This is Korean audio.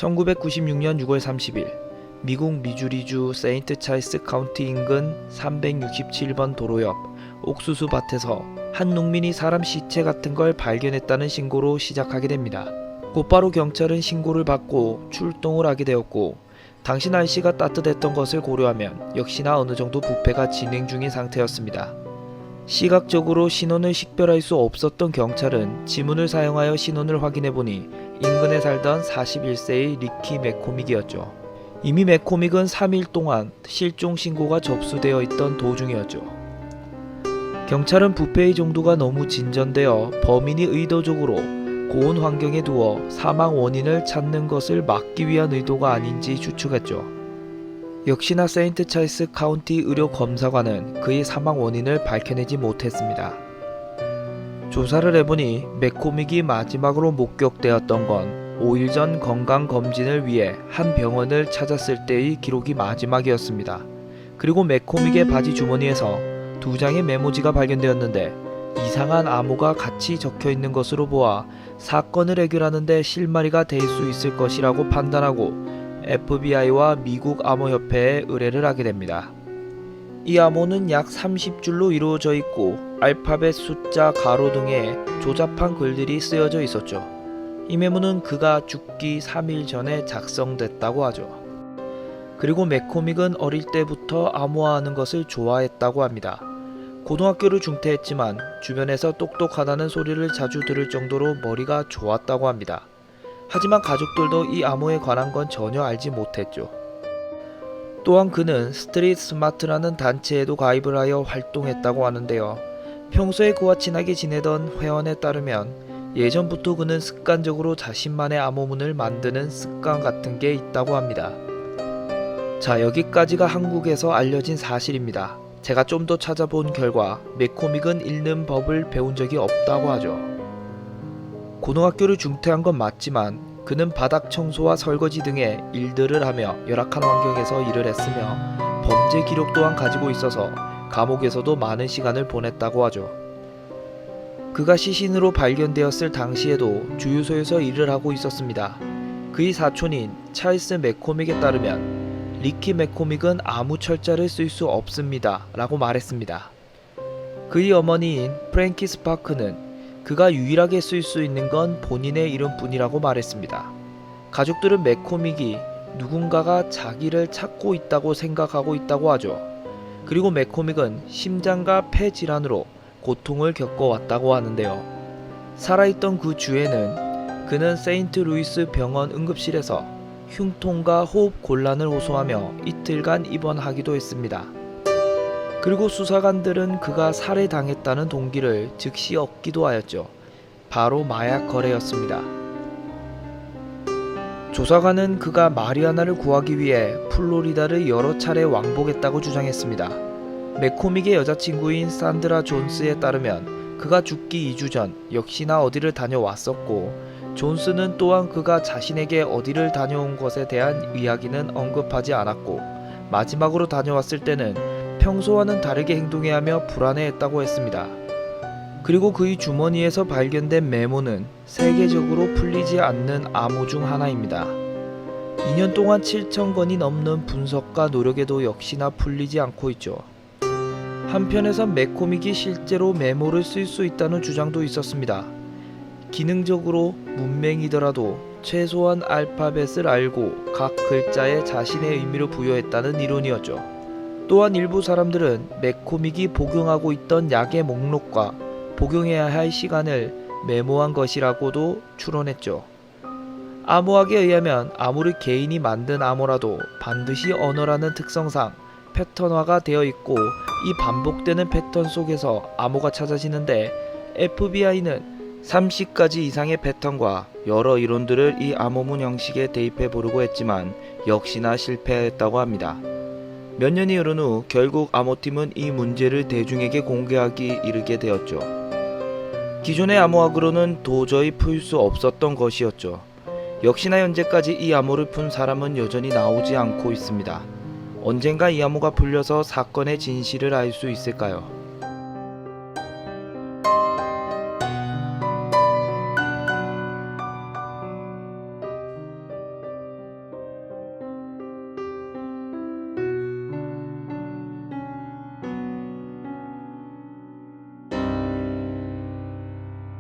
1996년 6월 30일 미국 미주리주 세인트 찰스 카운티 인근 367번 도로 옆 옥수수 밭에서 한 농민이 사람 시체 같은 걸 발견했다는 신고로 시작하게 됩니다. 곧바로 경찰은 신고를 받고 출동을 하게 되었고, 당시 날씨가 따뜻했던 것을 고려하면 역시나 어느 정도 부패가 진행 중인 상태였습니다. 시각적으로 신원을 식별할 수 없었던 경찰은 지문을 사용하여 신원을 확인해보니 인근에 살던 41세의 리키 맥코믹이었죠. 이미 맥코믹은 3일 동안 실종 신고가 접수되어 있던 도중이었죠. 경찰은 부패의 정도가 너무 진전되어 범인이 의도적으로 고온 환경에 두어 사망 원인을 찾는 것을 막기 위한 의도가 아닌지 추측했죠. 역시나 세인트 찰스 카운티 의료 검사관은 그의 사망 원인을 밝혀내지 못했습니다. 조사를 해보니 맥코믹이 마지막으로 목격되었던 건 5일 전 건강검진을 위해 한 병원을 찾았을 때의 기록이 마지막이었습니다. 그리고 맥코믹의 바지 주머니에서 2장의 메모지가 발견되었는데 이상한 암호가 같이 적혀있는 것으로 보아 사건을 해결하는 데 실마리가 될 수 있을 것이라고 판단하고 FBI와 미국 암호협회에 의뢰를 하게 됩니다. 이 암호는 약 30줄로 이루어져 있고 알파벳, 숫자, 가로 등의 조잡한 글들이 쓰여져 있었죠. 이 메모는 그가 죽기 3일 전에 작성됐다고 하죠. 그리고 맥코믹은 어릴 때부터 암호화하는 것을 좋아했다고 합니다. 고등학교를 중퇴했지만 주변에서 똑똑하다는 소리를 자주 들을 정도로 머리가 좋았다고 합니다. 하지만 가족들도 이 암호에 관한 건 전혀 알지 못했죠. 또한 그는 스트릿 스마트라는 단체에도 가입을 하여 활동했다고 하는데요. 평소에 그와 친하게 지내던 회원에 따르면 예전부터 그는 습관적으로 자신만의 암호문을 만드는 습관 같은 게 있다고 합니다. 자, 여기까지가 한국에서 알려진 사실입니다. 제가 좀 더 찾아본 결과 맥코믹은 읽는 법을 배운 적이 없다고 하죠. 고등학교를 중퇴한 건 맞지만 그는 바닥 청소와 설거지 등의 일들을 하며 열악한 환경에서 일을 했으며 범죄 기록 또한 가지고 있어서 감옥에서도 많은 시간을 보냈다고 하죠. 그가 시신으로 발견되었을 당시에도 주유소에서 일을 하고 있었습니다. 그의 사촌인 찰스 맥코믹에 따르면 리키 맥코믹은 아무 철자를 쓸 수 없습니다 라고 말했습니다. 그의 어머니인 프랭키 스파크는 그가 유일하게 쓸 수 있는 건 본인의 이름뿐이라고 말했습니다. 가족들은 맥코믹이 누군가가 자기를 찾고 있다고 생각하고 있다고 하죠. 그리고 맥코믹은 심장과 폐 질환으로 고통을 겪어왔다고 하는데요. 살아있던 그 주에는 그는 세인트 루이스 병원 응급실에서 흉통과 호흡 곤란을 호소하며 이틀간 입원하기도 했습니다. 그리고 수사관들은 그가 살해당했다는 동기를 즉시 얻기도 하였죠. 바로 마약 거래였습니다. 조사관은 그가 마리아나를 구하기 위해 플로리다를 여러 차례 왕복했다고 주장했습니다. 맥코믹의 여자친구인 산드라 존스에 따르면 그가 죽기 2주 전 역시나 어디를 다녀왔었고, 존스는 또한 그가 자신에게 어디를 다녀온 것에 대한 이야기는 언급하지 않았고, 마지막으로 다녀왔을 때는 평소와는 다르게 행동해야 하며 불안해했다고 했습니다. 그리고 그의 주머니에서 발견된 메모는 세계적으로 풀리지 않는 암호 중 하나입니다. 2년 동안 7,000건이 넘는 분석과 노력에도 역시나 풀리지 않고 있죠. 한편에선 맥코믹이 실제로 메모를 쓸 수 있다는 주장도 있었습니다. 기능적으로 문맹이더라도 최소한 알파벳을 알고 각 글자에 자신의 의미를 부여했다는 이론이었죠. 또한 일부 사람들은 맥코믹이 복용하고 있던 약의 목록과 복용해야 할 시간을 메모한 것이라고도 추론했죠. 암호학에 의하면 아무리 개인이 만든 암호라도 반드시 언어라는 특성상 패턴화가 되어 있고, 이 반복되는 패턴 속에서 암호가 찾아지는데 FBI는 30가지 이상의 패턴과 여러 이론들을 이 암호문 형식에 대입해 보려고 했지만 역시나 실패했다고 합니다. 몇 년이 흐른 후 결국 암호팀은 이 문제를 대중에게 공개하기 이르게 되었죠. 기존의 암호학으로는 도저히 풀 수 없었던 것이었죠. 역시나 현재까지 이 암호를 푼 사람은 여전히 나오지 않고 있습니다. 언젠가 이 암호가 풀려서 사건의 진실을 알 수 있을까요?